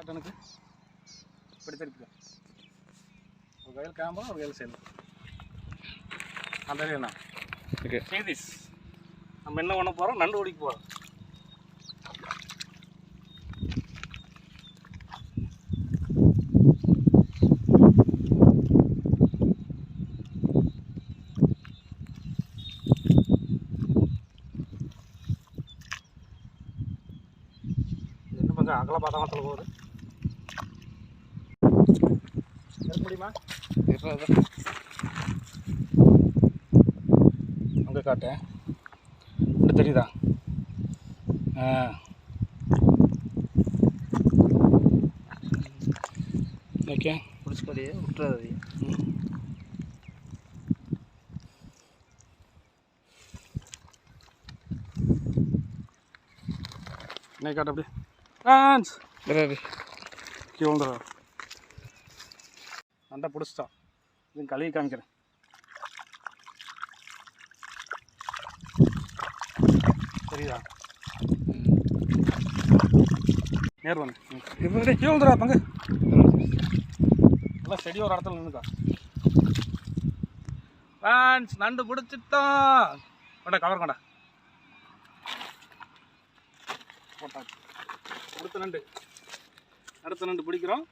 காட்டனுக்கு இப்படி திருப்பிக்க. ஒரு கையில் கேம்பா ஒரு கையில் சேர்ந்து அந்த என்ன ஓகே சீதிஸ். நம்ம என்ன பண்ண போகிறோம், நண்டு ஓடிக்க போகிறோம். என்ன கொஞ்சம் அகல பாதாமத்தில் போகுது இருக்க முடியுமா? அங்கே காட்டேன் இப்படி தெரியுதா? ஓகே பிடிச்சிக்கலையே விட்டுறாது. இன்னைக்கு காட்ட அப்படி டான்ஸ் கீழே வந்துடும். நண்டை பிடிச்சிட்டான். இது கழுவி காமிக்கிறேன். சரிதா? நேர் வந்து இப்போ கீழே வந்துடா பங்கு. நல்லா செடி ஒரு இடத்துல நின்றுக்கா. டான்ஸ் நண்டு பிடிச்சிட்டோம். கொண்டா கவர் கொண்டா போட்டாச்சு. அடுத்த நண்டு பிடிக்கிறோம்.